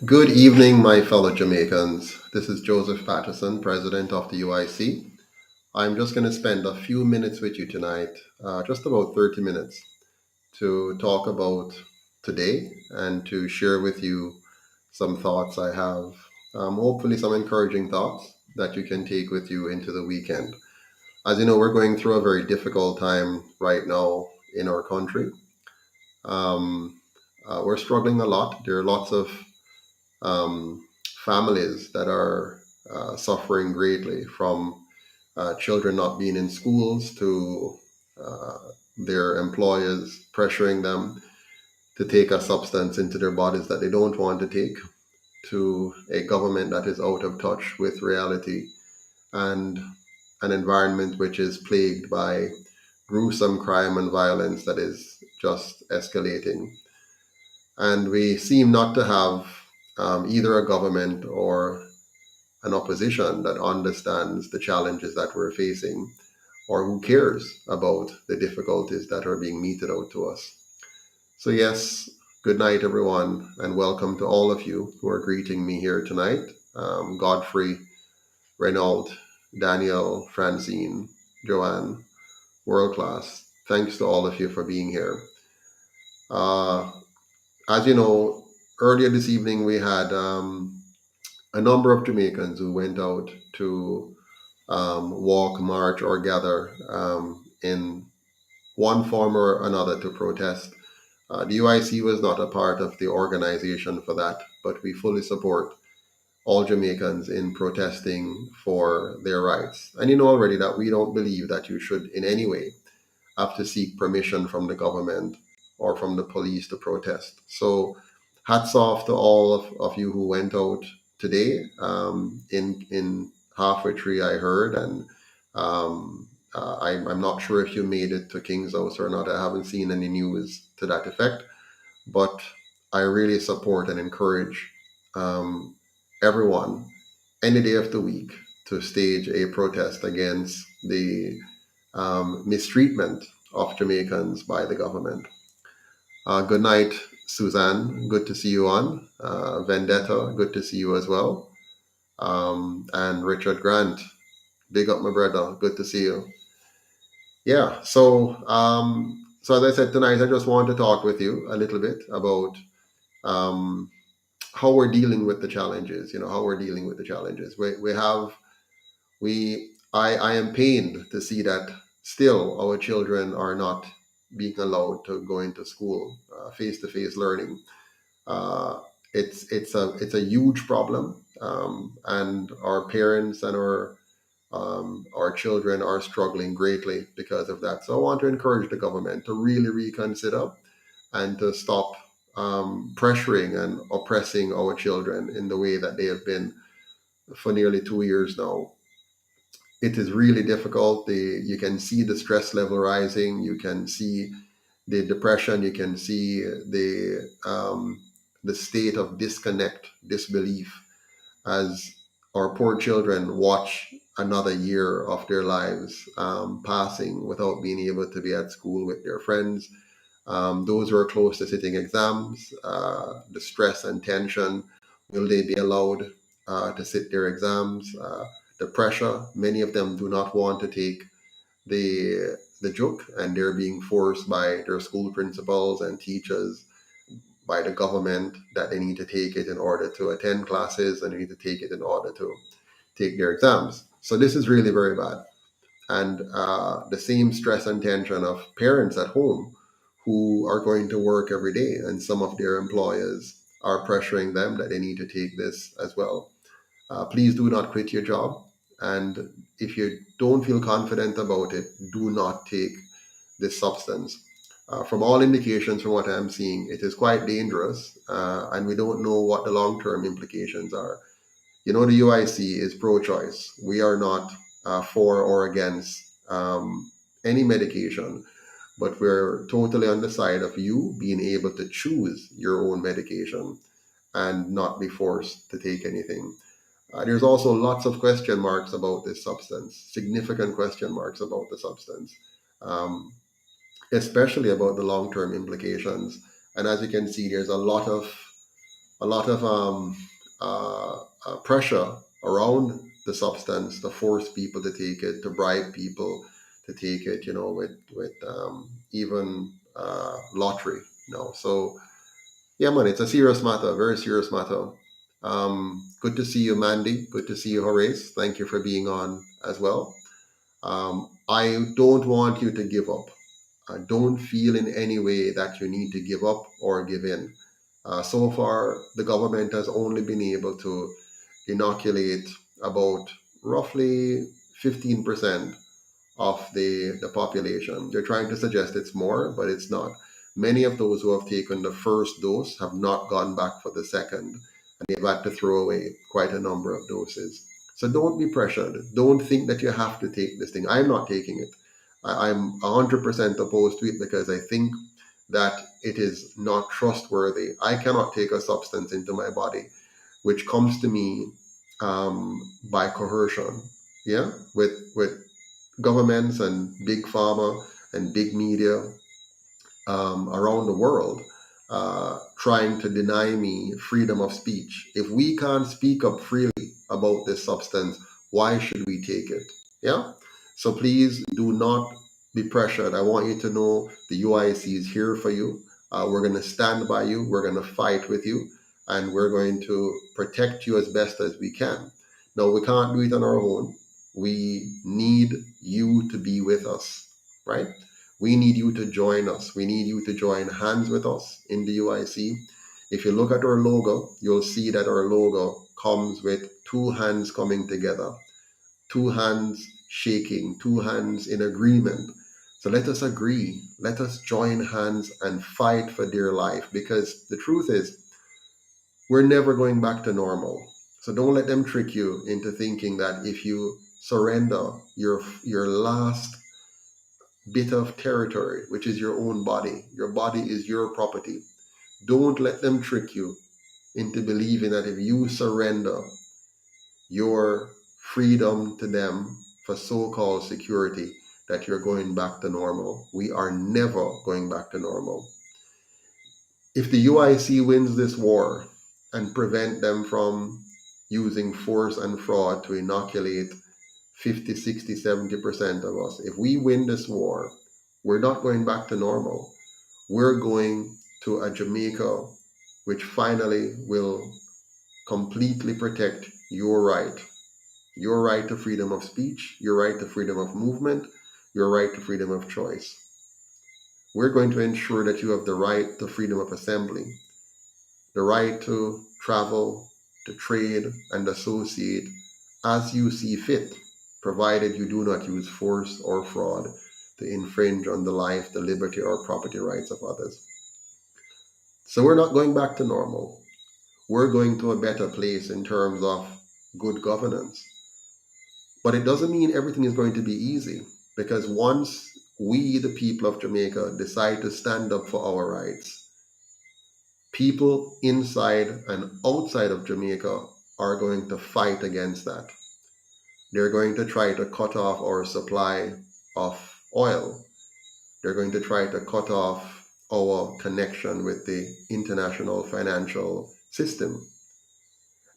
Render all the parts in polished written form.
Good evening, my fellow Jamaicans. This is Joseph Patterson, President of the UIC. I'm just going to spend a few minutes with you tonight, just about 30 minutes, to talk about today and to share with you some thoughts I have. Hopefully, some encouraging thoughts that you can take with you into the weekend. As you know, we're going through a very difficult time right now in our country. Um, we're struggling a lot. There are lots of um, families that are suffering greatly from children not being in schools to uh, their employers pressuring them to take a substance into their bodies that they don't want to take, to a government that is out of touch with reality, and an environment which is plagued by gruesome crime and violence that is just escalating. And we seem not to have either a government or an opposition that understands the challenges that we're facing or who cares about the difficulties that are being meted out to us. So, yes, good night, everyone, and welcome to all of you who are greeting me here tonight. Godfrey, Renaud, Daniel, Francine, Joanne, world class. Thanks to all of you for being here. Uh, as you know, earlier this evening we had a number of Jamaicans who went out to walk, march, or gather in one form or another to protest. The UIC was not a part of the organization for that, but we fully support all Jamaicans in protesting for their rights. And you know already that we don't believe that you should in any way have to seek permission from the government or from the police to protest. So, hats off to all of you who went out today. In halfway tree, I heard, and I'm not sure if you made it to King's House or not. I haven't seen any news to that effect, but I really support and encourage um, everyone any day of the week to stage a protest against the mistreatment of Jamaicans by the government. Good night, Suzanne. Good to see you on. Vendetta, good to see you as well. And Richard Grant, big up my brother. Good to see you. Yeah. So as I said tonight, I just want to talk with you a little bit about um, how we're dealing with the challenges. How we're dealing with the challenges. I am pained to see that still our children are not being allowed to go into school, face to face learning. Uh, it's a huge problem, and our parents and our children are struggling greatly because of that. So I want to encourage the government to really reconsider and to stop pressuring and oppressing our children in the way that they have been for nearly 2 years now. It is really difficult. You can see the stress level rising. You can see the depression. You can see the state of disconnect, disbelief, as our poor children watch another year of their lives passing without being able to be at school with their friends. Those who are close to sitting exams, the stress and tension, will they be allowed to sit their exams? The pressure, many of them do not want to take the joke, and they're being forced by their school principals and teachers, by the government, that they need to take it in order to attend classes and they need to take it in order to take their exams. So this is really very bad. And the same stress and tension of parents at home who are going to work every day, and some of their employers are pressuring them that they need to take this as well. Please do not quit your job. And if you don't feel confident about it, do not take this substance. From all indications, from what I'm seeing, it is quite dangerous, and we don't know what the long term implications are. The UIC is pro choice. We are not for or against any medication, but we're totally on the side of you being able to choose your own medication and not be forced to take anything. There's also lots of question marks about this substance, significant question marks about the substance, um, especially about the long term implications. And as you can see, there's a lot of a lot of pressure around the substance to force people to take it, to bribe people to take it, with even lottery. So yeah, man, it's a serious matter, very serious matter. Good to see you, Mandy. Good to see you, Horace. Thank you for being on as well. I don't want you to give up. Don't feel in any way that you need to give up or give in. So far, the government has only been able to inoculate about roughly 15% of the population. They're trying to suggest it's more, but it's not. Many of those who have taken the first dose have not gone back for the second, and they've had to throw away quite a number of doses. So don't be pressured. Don't think that you have to take this thing. I'm not taking it. I'm 100% opposed to it because I think that it is not trustworthy. I cannot take a substance into my body which comes to me by coercion. Yeah, with governments and big pharma and big media around the world trying to deny me freedom of speech. If we can't speak up freely about this substance, why should we take it? Yeah? So please do not be pressured. I want you to know the UIC is here for you. We're going to stand by you. We're going to fight with you. And we're going to protect you as best as we can. No, we can't do it on our own. We need you to be with us, right? We need you to join us. We need you to join hands with us in the UIC. If you look at our logo, you'll see that our logo comes with two hands coming together, two hands shaking, two hands in agreement. So let us agree. Let us join hands and fight for dear life, because the truth is, we're never going back to normal. So don't let them trick you into thinking that if you surrender your last bit of territory, which is your body is your property. Don't let them trick you into believing that if you surrender your freedom to them for so-called security, that you're going back to normal. We are never going back to normal. If the UIC wins this war and prevent them from using force and fraud to inoculate 50, 60, 70% of us, if we win this war, we're not going back to normal. We're going to a Jamaica which finally will completely protect your right to freedom of speech, your right to freedom of movement, your right to freedom of choice. We're going to ensure that you have the right to freedom of assembly, the right to travel, to trade, and associate as you see fit, provided you do not use force or fraud to infringe on the life, the liberty, or property rights of others. So we're not going back to normal. We're going to a better place in terms of good governance. But it doesn't mean everything is going to be easy, because once we, the people of Jamaica, decide to stand up for our rights, people inside and outside of Jamaica are going to fight against that. They're going to try to cut off our supply of oil. They're going to try to cut off our connection with the international financial system.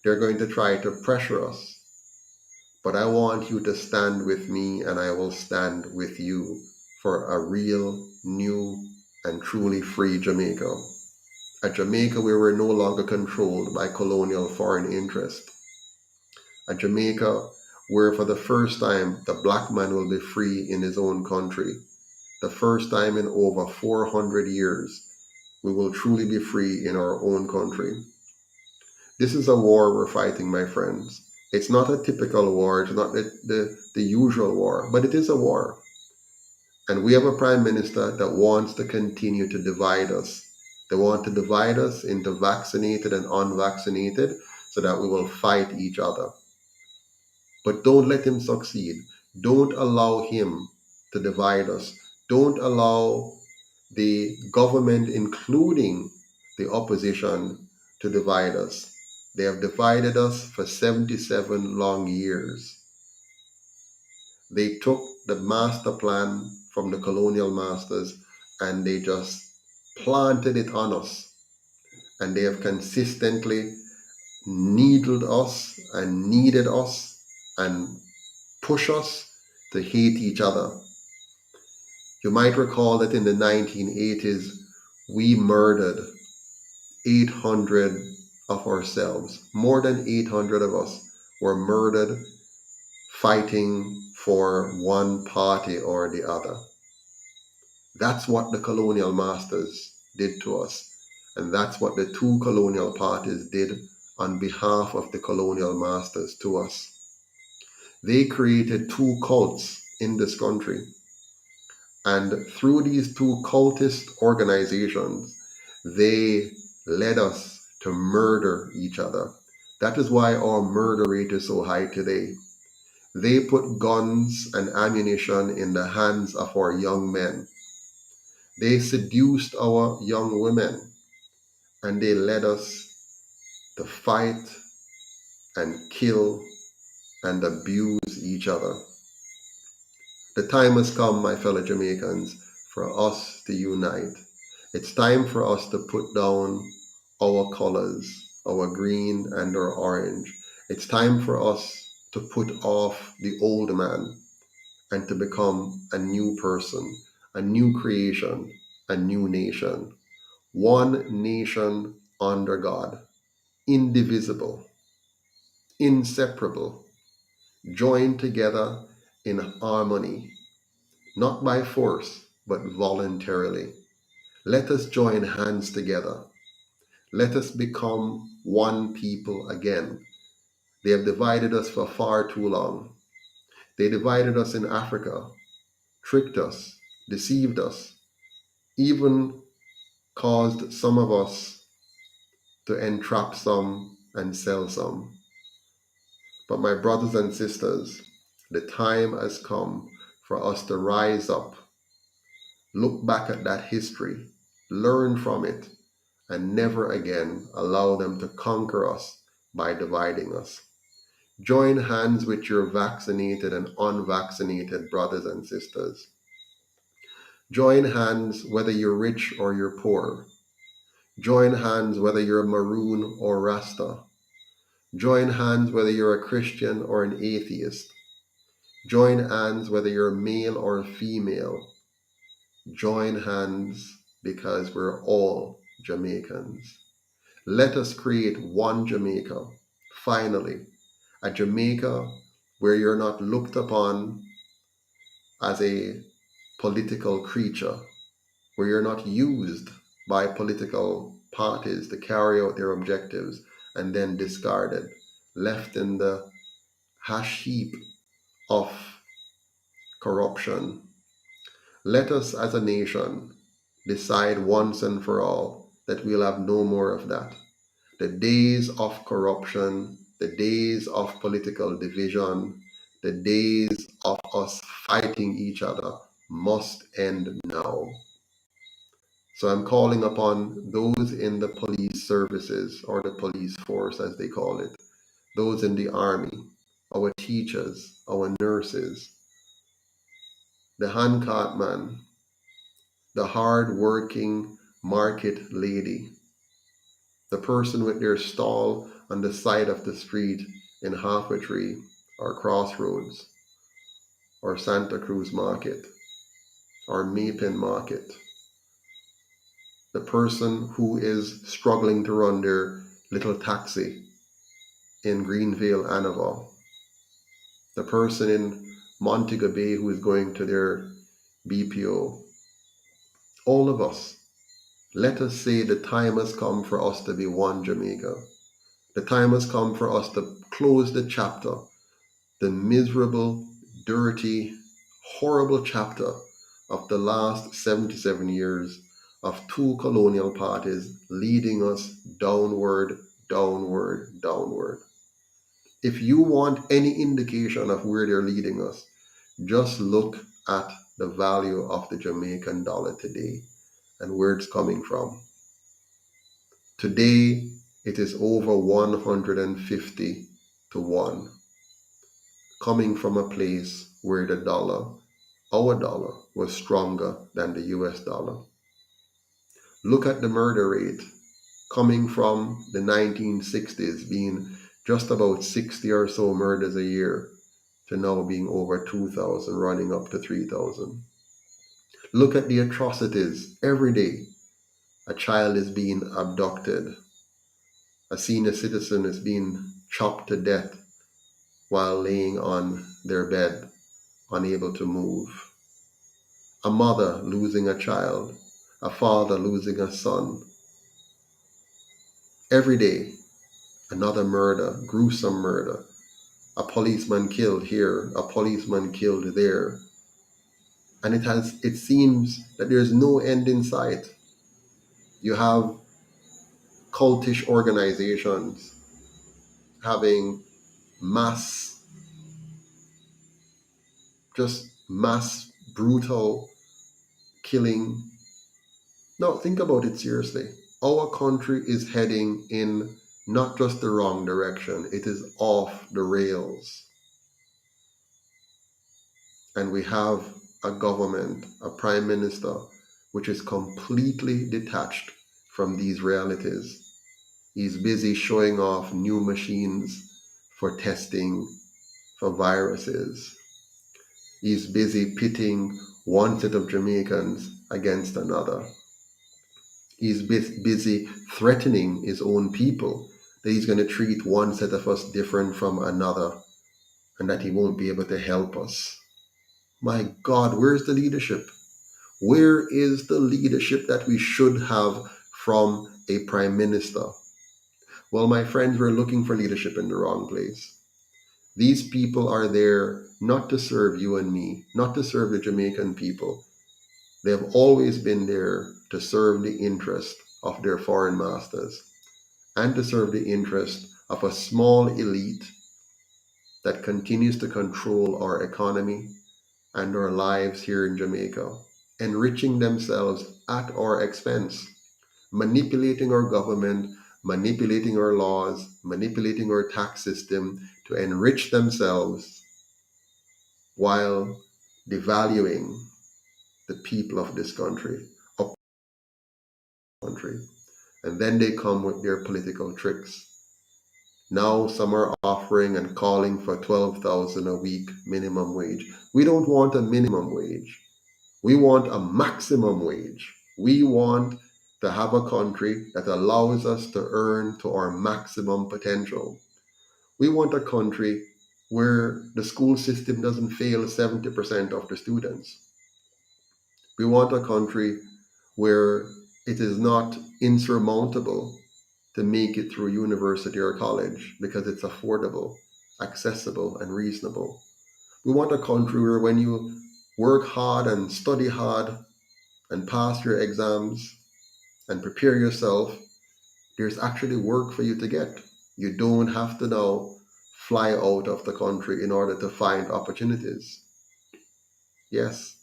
They're going to try to pressure us. But I want you to stand with me, and I will stand with you for a real, new, and truly free Jamaica. A Jamaica where we're no longer controlled by colonial foreign interest. A Jamaica where for the first time the black man will be free in his own country. The first time in over 400 years, we will truly be free in our own country. This is a war we're fighting, my friends. It's not a typical war, it's not the usual war, but it is a war. And we have a prime minister that wants to continue to divide us. They want to divide us into vaccinated and unvaccinated so that we will fight each other. But don't let him succeed. Don't allow him to divide us. Don't allow the government, including the opposition, to divide us. They have divided us for 77 long years. They took the master plan from the colonial masters and they just planted it on us. and they have consistently needled us and needed us and push us to hate each other. You might recall that in the 1980s, we murdered 800 of ourselves. More than 800 of us were murdered fighting for one party or the other. That's what the colonial masters did to us. And that's what the two colonial parties did on behalf of the colonial masters to us. They created two cults in this country. And through these two cultist organizations, they led us to murder each other. That is why our murder rate is so high today. They put guns and ammunition in the hands of our young men. They seduced our young women, and they led us to fight and kill and abuse each other. The time has come, my fellow Jamaicans, for us to unite. It's time for us to put down our colors, our green and our orange. It's time for us to put off the old man and to become a new person, a new creation, a new nation. One nation under God, indivisible, inseparable, joined together in harmony, not by force, but voluntarily. Let us join hands together. Let us become one people again. They have divided us for far too long. They divided us in Africa, tricked us, deceived us, even caused some of us to entrap some and sell some. But my brothers and sisters, the time has come for us to rise up, look back at that history, learn from it, and never again allow them to conquer us by dividing us. Join hands with your vaccinated and unvaccinated brothers and sisters. Join hands whether you're rich or you're poor. Join hands whether you're maroon or Rasta. Join hands whether you're a Christian or an atheist. Join hands whether you're male or female. Join hands because we're all Jamaicans. Let us create one Jamaica, finally, a Jamaica where you're not looked upon as a political creature, where you're not used by political parties to carry out their objectives and then discarded, left in the hash heap of corruption. Let us as a nation decide once and for all that we'll have no more of that. The days of corruption, the days of political division, the days of us fighting each other must end now. So I'm calling upon those in the police services or the police force as they call it, those in the army, our teachers, our nurses, the handcart man, the hard-working market lady, the person with their stall on the side of the street in Half a Tree or Crossroads or Santa Cruz Market or Mapin Market, the person who is struggling to run their little taxi in Greenvale, Anaval, the person in Montego Bay who is going to their BPO. All of us, let us say the time has come for us to be one Jamaica. The time has come for us to close the chapter, the miserable, dirty, horrible chapter of the last 77 years of two colonial parties leading us downward, downward, downward. If you want any indication of where they're leading us, just look at the value of the Jamaican dollar today and where it's coming from. Today, it is over 150 to 1, coming from a place where the dollar, our dollar, was stronger than the US dollar. Look at the murder rate. coming from the 1960s, being just about 60 or so murders a year, to now being over 2,000, running up to 3,000. Look at the atrocities every day. A child is being abducted, a senior citizen is being chopped to death while laying on their bed, unable to move. A mother losing a child, a father losing a son. Every day, another murder, gruesome murder. A policeman killed here, a policeman killed there. And it seems that there's no end in sight. You have cultish organizations having mass, just mass brutal killing. Now, think about it seriously. Our country is heading in not just the wrong direction, it is off the rails. And we have a government, a prime minister, which is completely detached from these realities. He's busy showing off new machines for testing for viruses. He's busy pitting one set of Jamaicans against another. He's busy threatening his own people that he's going to treat one set of us different from another and that he won't be able to help us. My God, where's the leadership? Where is the leadership that we should have from a prime minister? Well, my friends, we're looking for leadership in the wrong place. These people are there not to serve you and me, not to serve the Jamaican people. They have always been there to serve the interest of their foreign masters and to serve the interest of a small elite that continues to control our economy and our lives here in Jamaica, enriching themselves at our expense, manipulating our government, manipulating our laws, manipulating our tax system to enrich themselves while devaluing the people of this country, and then they come with their political tricks. Now some are offering and calling for 12,000 a week minimum wage. We don't want a minimum wage. We want a maximum wage. We want to have a country that allows us to earn to our maximum potential. We want a country where the school system doesn't fail 70% of the students. We want a country where it is not insurmountable to make it through university or college because it's affordable, accessible, and reasonable. We want a country where when you work hard and study hard and pass your exams and prepare yourself, there's actually work for you to get. You don't have to now fly out of the country in order to find opportunities. Yes,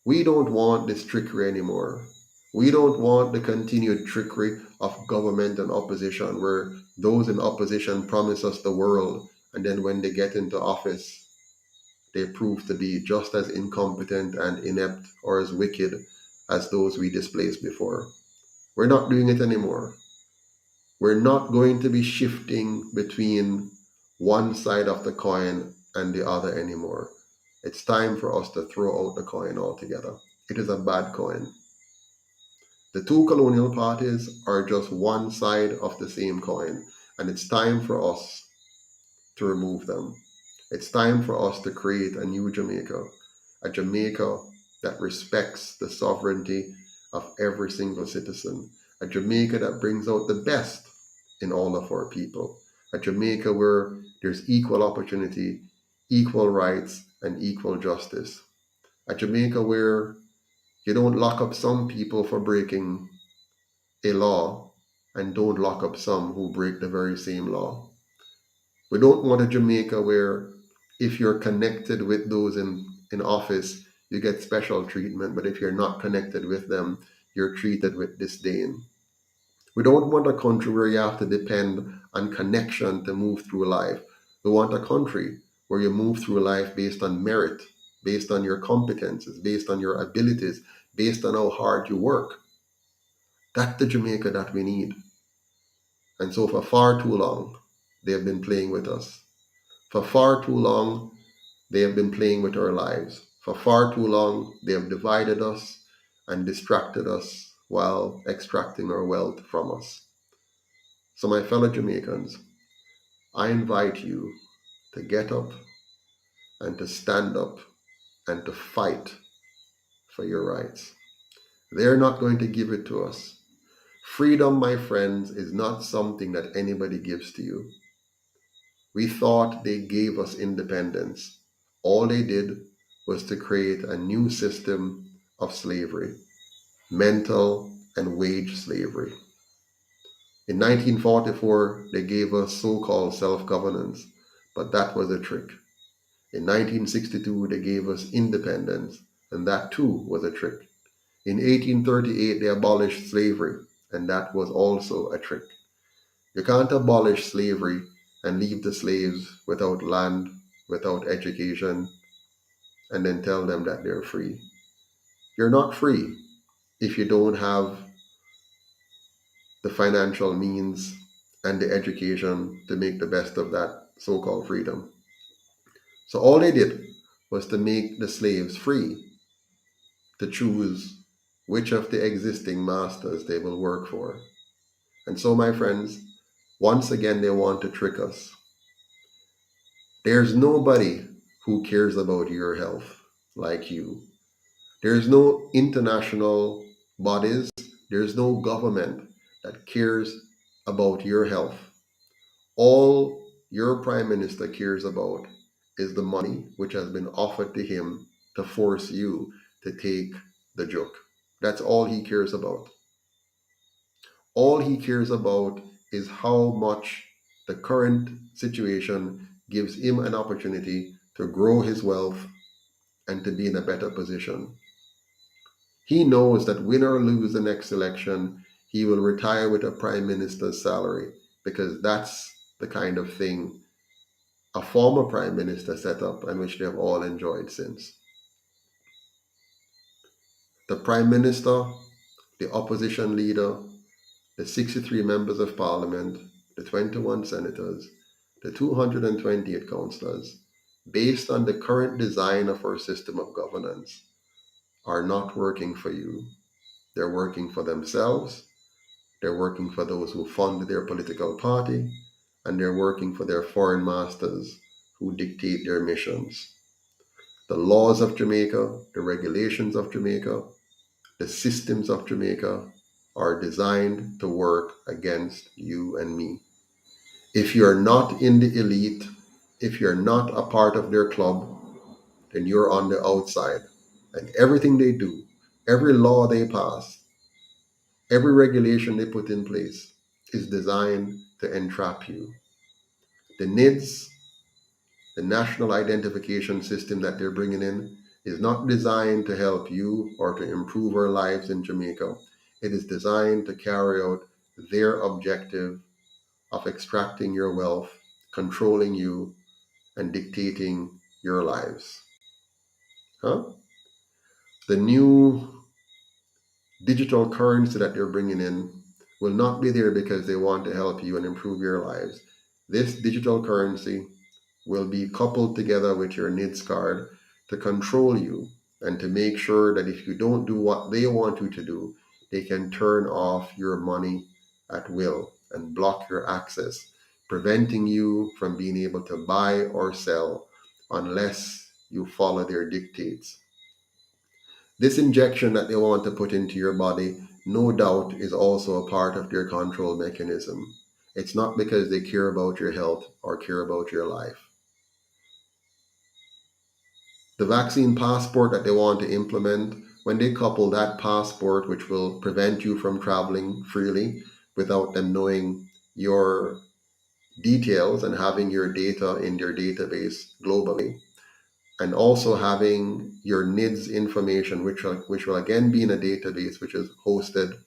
we don't want this trickery anymore. We don't want the continued trickery of government and opposition, where those in opposition promise us the world, and then when they get into office, they prove to be just as incompetent and inept or as wicked as those we displaced before. We're not doing it anymore. We're not going to be shifting between one side of the coin and the other anymore. It's time for us to throw out the coin altogether. It is a bad coin. The two colonial parties are just one side of the same coin, and it's time for us to remove them. It's time for us to create a new Jamaica, a Jamaica that respects the sovereignty of every single citizen, a Jamaica that brings out the best in all of our people, a Jamaica where there's equal opportunity, equal rights, and equal justice, a Jamaica where you don't lock up some people for breaking a law and don't lock up some who break the very same law. We don't want a Jamaica where if you're connected with those in office, you get special treatment, but if you're not connected with them, you're treated with disdain. We don't want a country where you have to depend on connection to move through life. We want a country where you move through life based on merit, based on your competences, based on your abilities, based on how hard you work. That's the Jamaica that we need. And so for far too long, they have been playing with us. For far too long, they have been playing with our lives. For far too long, they have divided us and distracted us while extracting our wealth from us. So, my fellow Jamaicans, I invite you to get up and to stand up and to fight for your rights. They're not going to give it to us. Freedom, my friends, is not something that anybody gives to you. We thought they gave us independence. All they did was to create a new system of slavery, mental and wage slavery. In 1944, they gave us so-called self-governance, but that was a trick. In 1962, they gave us independence, and that too was a trick. In 1838, they abolished slavery, and that was also a trick. You can't abolish slavery and leave the slaves without land, without education, and then tell them that they're free. You're not free if you don't have the financial means and the education to make the best of that so called freedom. So all they did was to make the slaves free to choose which of the existing masters they will work for. And so, my friends, once again, they want to trick us. There's nobody who cares about your health like you. There's no international bodies, there's no government that cares about your health. All your prime minister cares about is the money which has been offered to him to force you to take the joke. That's all he cares about. All he cares about is how much the current situation gives him an opportunity to grow his wealth and to be in a better position. He knows that win or lose the next election, he will retire with a prime minister's salary because that's the kind of thing a former prime minister set up and which they have all enjoyed since. The prime minister, the opposition leader, the 63 members of parliament, the 21 senators, the 228 councillors, based on the current design of our system of governance, are not working for you. They're working for themselves, they're working for those who fund their political party, and they're working for their foreign masters who dictate their missions. The laws of Jamaica, the regulations of Jamaica, the systems of Jamaica are designed to work against you and me. If you're not in the elite, if you're not a part of their club, then you're on the outside. And everything they do, every law they pass, every regulation they put in place is designed to entrap you. The NIDS, the National Identification System that they're bringing in, is not designed to help you or to improve our lives in Jamaica. It is designed to carry out their objective of extracting your wealth, controlling you, and dictating your lives. Huh? The new digital currency that they're bringing in will not be there because they want to help you and improve your lives. This digital currency will be coupled together with your NIDS card to control you and to make sure that if you don't do what they want you to do, they can turn off your money at will and block your access, preventing you from being able to buy or sell unless you follow their dictates. This injection that they want to put into your body, no doubt, is also a part of their control mechanism. It's not because they care about your health or care about your life. The vaccine passport that they want to implement, when they couple that passport, which will prevent you from traveling freely without them knowing your details and having your data in their database globally, and also having your NIDS information, which will again be in a database which is hosted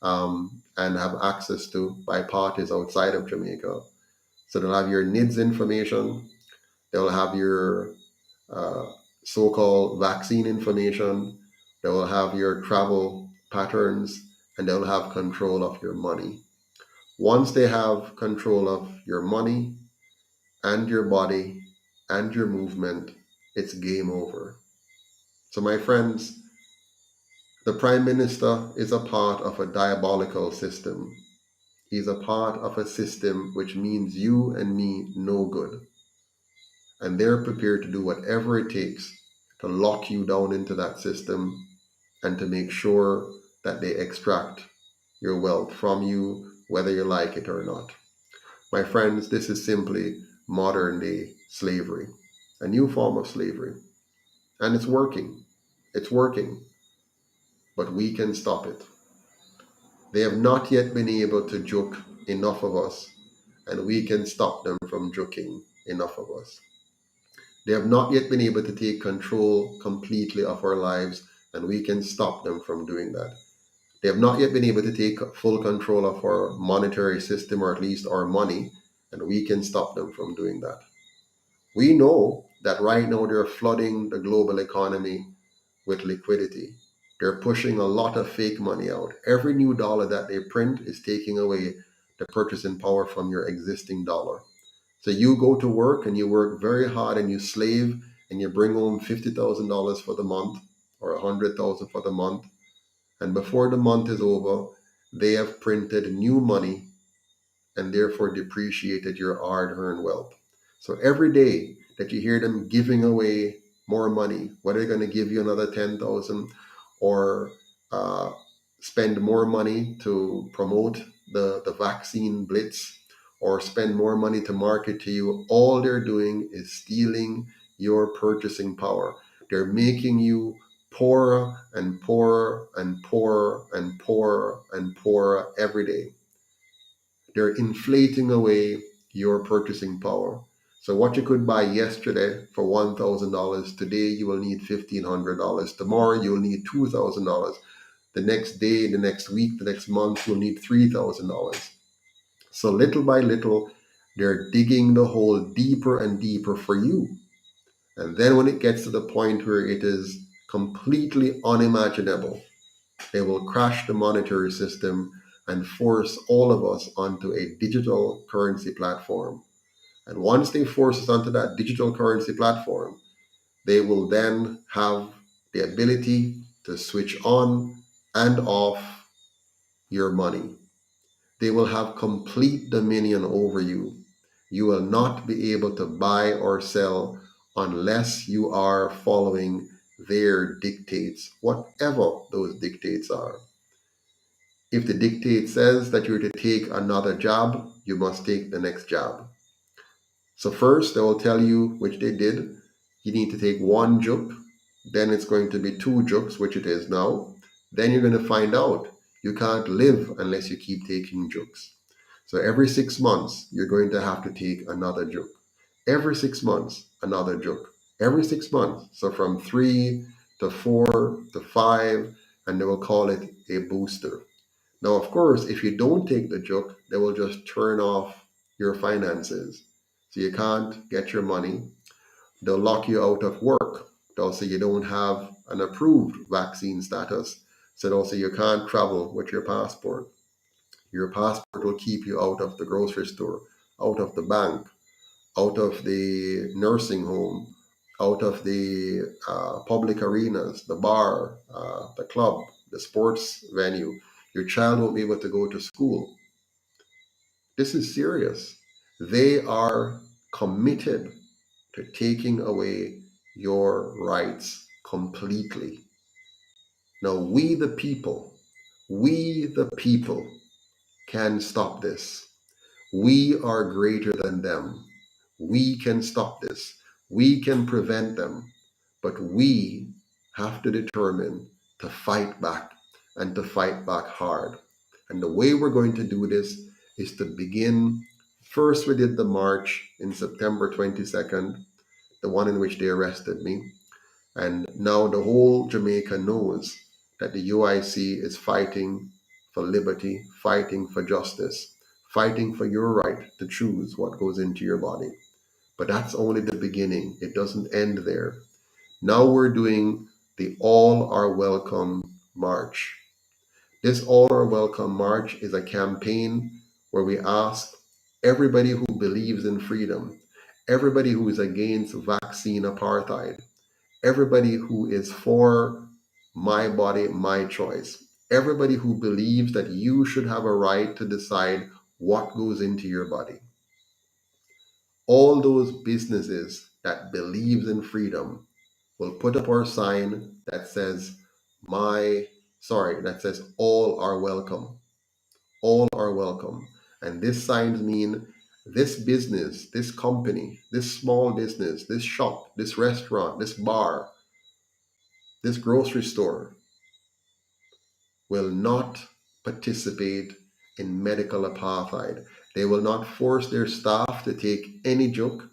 and have access to by parties outside of Jamaica. So they'll have your NIDS information, they'll have your uh, so-called vaccine information, they will have your travel patterns, and they'll have control of your money. Once they have control of your money and your body and your movement, it's game over. So, my friends, the Prime Minister is a part of a diabolical system. He's a part of a system which means you and me no good. And they're prepared to do whatever it takes to lock you down into that system and to make sure that they extract your wealth from you, whether you like it or not. My friends, this is simply modern day slavery, a new form of slavery. And it's working. It's working. But we can stop it. They have not yet been able to juke enough of us, and we can stop them from juking enough of us. They have not yet been able to take control completely of our lives, and we can stop them from doing that. They have not yet been able to take full control of our monetary system, or at least our money, and we can stop them from doing that. We know that right now they're flooding the global economy with liquidity. They're pushing a lot of fake money out. Every new dollar that they print is taking away the purchasing power from your existing dollar. So you go to work and you work very hard and you slave and you bring home $50,000 for the month or $100,000 for the month. And before the month is over, they have printed new money and therefore depreciated your hard-earned wealth. So every day that you hear them giving away more money, whether they're going to give you another 10,000 or uh, spend more money to promote the vaccine blitz or spend more money to market to you, all they're doing is stealing your purchasing power. They're making you poorer and poorer and poorer and poorer and poorer every day. They're inflating away your purchasing power. So what you could buy yesterday for $1,000, today you will need $1,500. Tomorrow you'll need $2,000. The next day, the next week, the next month, you'll need $3,000. So little by little, they're digging the hole deeper and deeper for you. And then when it gets to the point where it is completely unimaginable, they will crash the monetary system and force all of us onto a digital currency platform. And once they force us onto that digital currency platform, they will then have the ability to switch on and off your money. They will have complete dominion over you. You will not be able to buy or sell unless you are following their dictates, whatever those dictates are. If the dictate says that you're to take another job, you must take the next job. So first they will tell you, which they did, you need to take one juke, then it's going to be two jukes, which it is now. Then you're going to find out you can't live unless you keep taking jukes. So every 6 months, you're going to have to take another juke. Every 6 months, another juke. Every 6 months. So from 3 to 4 to 5, and they will call it a booster. Now, of course, if you don't take the juke, they will just turn off your finances. So you can't get your money. They'll lock you out of work. They'll say you don't have an approved vaccine status. So they'll say you can't travel with your passport. Your passport will keep you out of the grocery store, out of the bank, out of the nursing home, out of the public arenas, the bar, the club, the sports venue. Your child won't be able to go to school. This is serious. They are committed to taking away your rights completely. Now, we the people can stop this. We are greater than them. We can stop this. We can prevent them. But we have to determine to fight back and to fight back hard. And the way we're going to do this is to begin. First, we did the march in September 22nd, the one in which they arrested me. And now the whole Jamaica knows that the UIC is fighting for liberty, fighting for justice, fighting for your right to choose what goes into your body. But that's only the beginning. It doesn't end there. Now we're doing the All Are Welcome March. This All Are Welcome March is a campaign where we ask everybody who believes in freedom, everybody who is against vaccine apartheid, everybody who is for my body, my choice, everybody who believes that you should have a right to decide what goes into your body. All those businesses that believes in freedom will put up our sign that says that says all are welcome. All are welcome. And this signs mean this business, this company, this small business, this shop, this restaurant, this bar, this grocery store will not participate in medical apartheid. They will not force their staff to take any joke,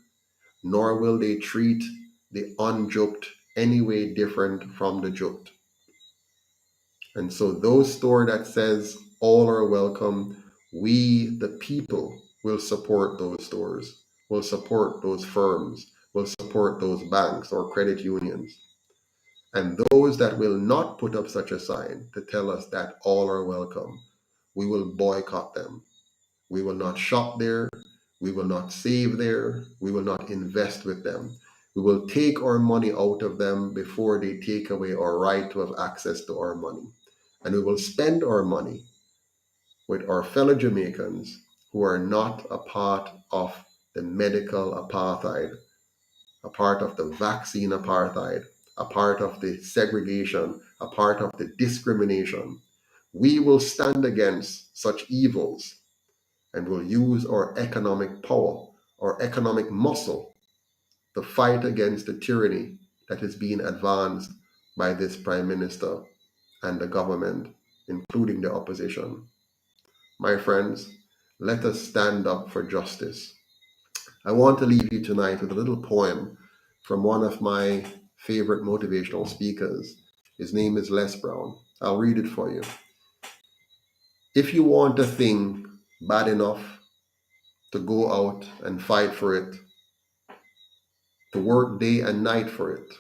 nor will they treat the unjoked any way different from the joked. And so those store that says all are welcome, we, the people, will support those stores, will support those firms, will support those banks or credit unions. And those that will not put up such a sign to tell us that all are welcome, we will boycott them. We will not shop there. We will not save there. We will not invest with them. We will take our money out of them before they take away our right to have access to our money. And we will spend our money with our fellow Jamaicans who are not a part of the medical apartheid, a part of the vaccine apartheid, a part of the segregation, a part of the discrimination. We will stand against such evils and will use our economic power, our economic muscle to fight against the tyranny that is being advanced by this Prime Minister and the government, including the opposition. My friends, let us stand up for justice. I want to leave you tonight with a little poem from one of my favorite motivational speakers. His name is Les Brown. I'll read it for you. If you want a thing bad enough to go out and fight for it, to work day and night for it,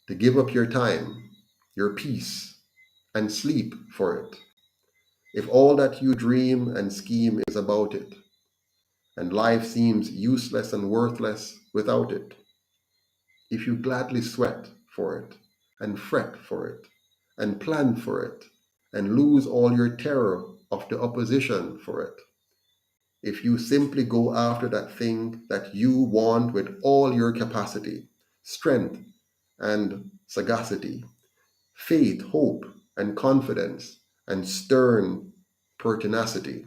to give up your time, your peace, and sleep for it, if all that you dream and scheme is about it, and life seems useless and worthless without it, if you gladly sweat for it, and fret for it, and plan for it, and lose all your terror of the opposition for it, if you simply go after that thing that you want with all your capacity, strength, and sagacity, faith, hope, and confidence, and stern pertinacity,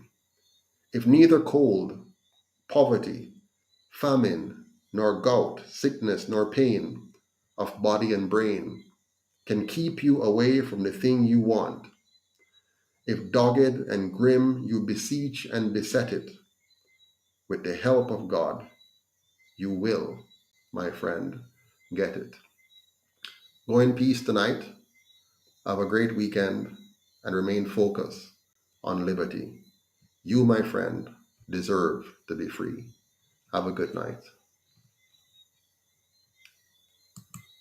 if neither cold, poverty, famine, nor gout, sickness, nor pain of body and brain can keep you away from the thing you want, if dogged and grim you beseech and beset it, with the help of God, you will, my friend, get it. Go in peace tonight. Have a great weekend and remain focused on liberty. You, my friend, deserve to be free. Have a good night.